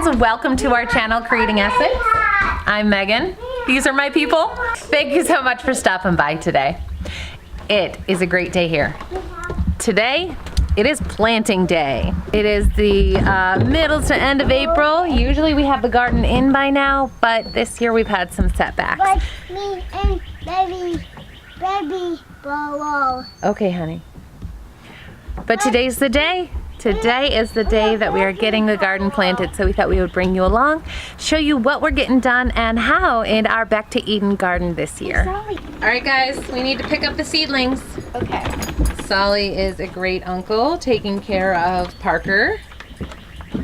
friends, welcome to our channel, Creating Essence. I'm Megan. These are my people. Thank you so much for stopping by today. It is a great day here. Today, it is planting day. It is the middle to end of April. Usually we have the garden in by now, but this year we've had some setbacks. Like me and baby Bolo. Okay, honey. But today's the day. Today is the day that we are getting the garden planted, so we thought we would bring you along, show you what we're getting done and how in our Back to Eden garden this year. All right, guys, we need to pick up the seedlings. Okay. Solly is a great uncle taking care of Parker.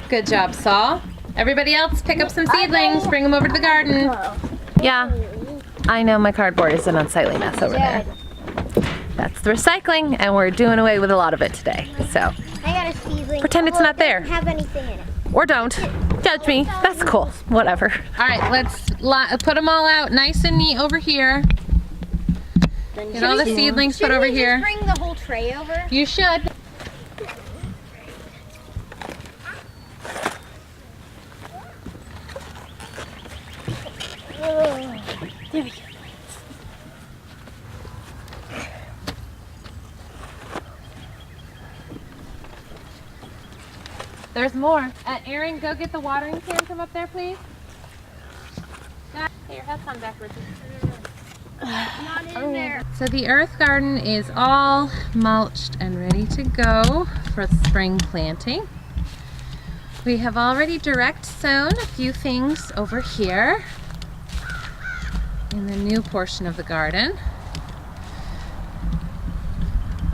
Good job, Saul. Everybody else, pick up some seedlings, bring them over to the garden. Yeah, I know my cardboard is an unsightly mess over there. That's the recycling, and we're doing away with a lot of it today. So I got a seedling. Pretend it's not there. Doesn't have anything in it. Or don't. Judge me. That's cool. Whatever. All right, let's put them all out nice and neat over here. Get all the seedlings put over here. Just bring the whole tray over? You should. There we go. There's more. Aaron, go get the watering can from up there, please. Hey, your head's on backwards. Not in there. So the earth garden is all mulched and ready to go for spring planting. We have already direct sown a few things over here in the new portion of the garden.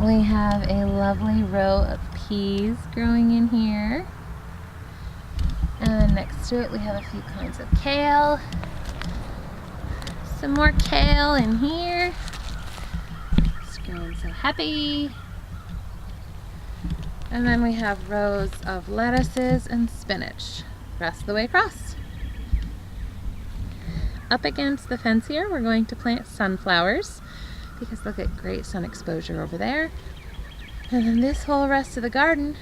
We have a lovely row of peas growing in here. And next to it we have a few kinds of kale. Some more kale in here. It's growing so happy. And then we have rows of lettuces and spinach rest of the way across. Up against the fence here we're going to plant sunflowers because they'll get great sun exposure over there. And then this whole rest of the garden,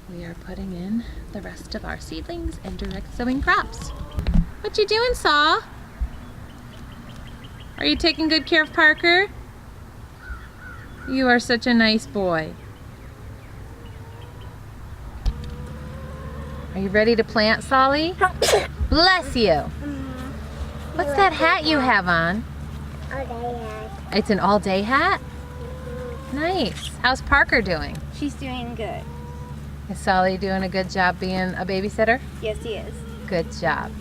we are putting in the rest of our seedlings and direct sowing crops. What you doing, Saul? Are you taking good care of Parker? You are such a nice boy. Are you ready to plant, Solly? Bless you. What's that hat you have on? All-day hat. It's an all-day hat? Nice. How's Parker doing? She's doing good. Is Solly doing a good job being a babysitter? Yes, he is. Good job.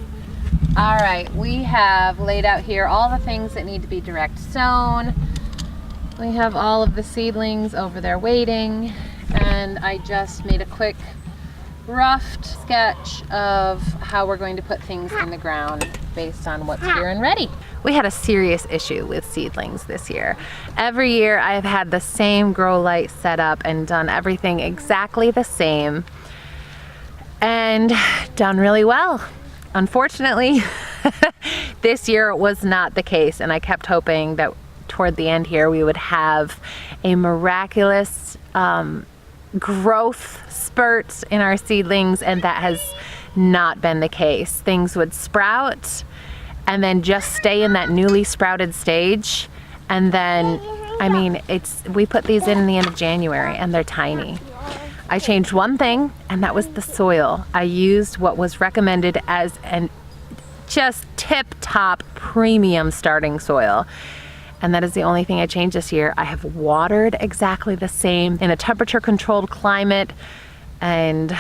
All right, we have laid out here all the things that need to be direct sown. We have all of the seedlings over there waiting, and I just made a quick rough sketch of how we're going to put things in the ground based on what's here and ready. We had a serious issue with seedlings this year. Every year I have had the same grow light set up and done everything exactly the same and done really well. Unfortunately, this year was not the case, and I kept hoping that toward the end here we would have a miraculous growth spurt in our seedlings, and that has not been the case. Things would sprout and then just stay in that newly sprouted stage, and then I mean we put these in the end of January and they're tiny. I changed one thing, and that was the soil. I used what was recommended as an just tip-top premium starting soil. And that is the only thing I changed this year. I have watered exactly the same in a temperature-controlled climate, and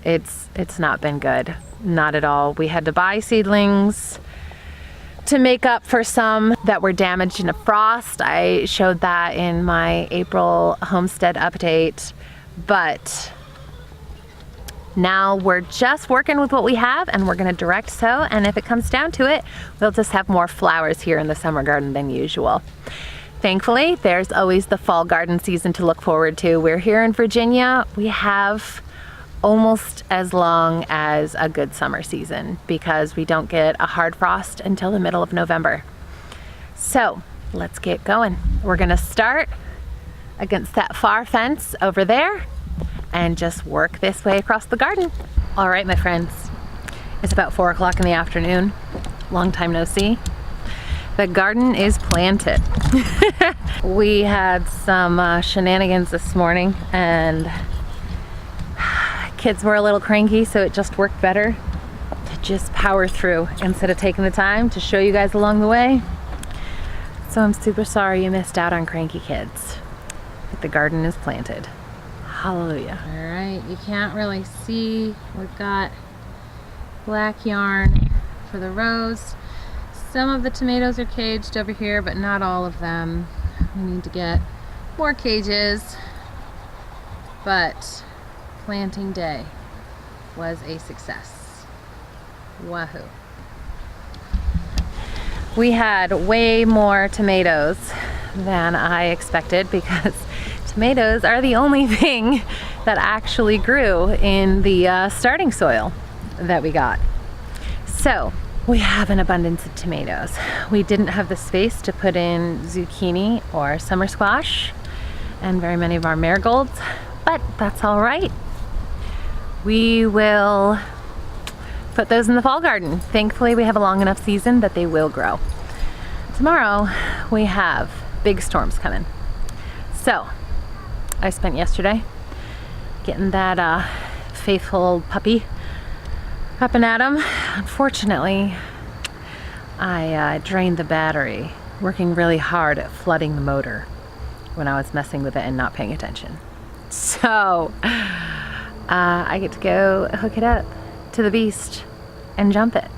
it's not been good. Not at all. We had to buy seedlings to make up for some that were damaged in a frost. I showed that in my April homestead update, but now we're just working with what we have, and we're gonna direct sow, and if it comes down to it, we'll just have more flowers here in the summer garden than usual. Thankfully, there's always the fall garden season to look forward to. We're here in Virginia. We have almost as long as a good summer season because we don't get a hard frost until the middle of November. So let's get going. We're gonna start against that far fence over there and just work this way across the garden. All right, my friends, it's about 4 o'clock in the afternoon. Long time no see. The garden is planted. We had some shenanigans this morning and kids were a little cranky, so it just worked better to just power through instead of taking the time to show you guys along the way. So I'm super sorry you missed out on cranky kids. But the garden is planted. Hallelujah. All right, you can't really see. We've got black yarn for the rows. Some of the tomatoes are caged over here, but not all of them. We need to get more cages, but planting day was a success. Wahoo. We had way more tomatoes than I expected because tomatoes are the only thing that actually grew in the starting soil that we got. So we have an abundance of tomatoes. We didn't have the space to put in zucchini or summer squash and very many of our marigolds, but that's all right. We will put those in the fall garden. Thankfully, we have a long enough season that they will grow. Tomorrow, we have big storms coming. So, I spent yesterday getting that faithful puppy up and at him. Unfortunately, I drained the battery, working really hard at flooding the motor when I was messing with it and not paying attention. So, I get to go hook it up to the beast and jump it.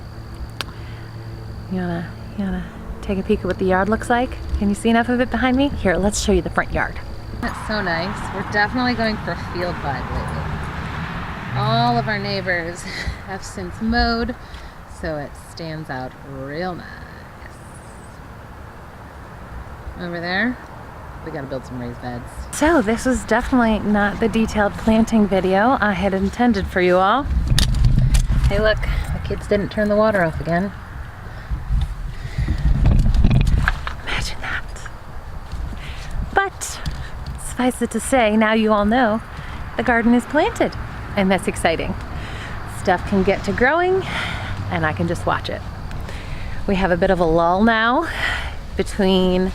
You wanna take a peek at what the yard looks like? Can you see enough of it behind me? Here, let's show you the front yard. That's so nice. We're definitely going for a field vibe lately. All of our neighbors have since mowed, so it stands out real nice. Over there, we gotta build some raised beds. So this was definitely not the detailed planting video I had intended for you all. Hey look, the kids didn't turn the water off again. Imagine that. But suffice it to say, now you all know the garden is planted, and that's exciting. Stuff can get to growing and I can just watch it. We have a bit of a lull now between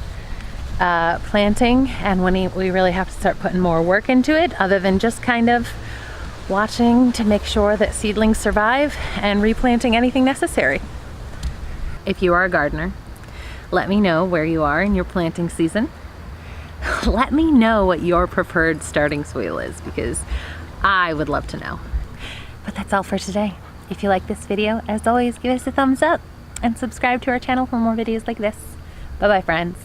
planting and when we really have to start putting more work into it, other than just kind of watching to make sure that seedlings survive and replanting anything necessary. If you are a gardener, let me know where you are in your planting season. Let me know what your preferred starting soil is, because I would love to know. But that's all for today. If you like this video, as always, give us a thumbs up and subscribe to our channel for more videos like this. Bye-bye, friends.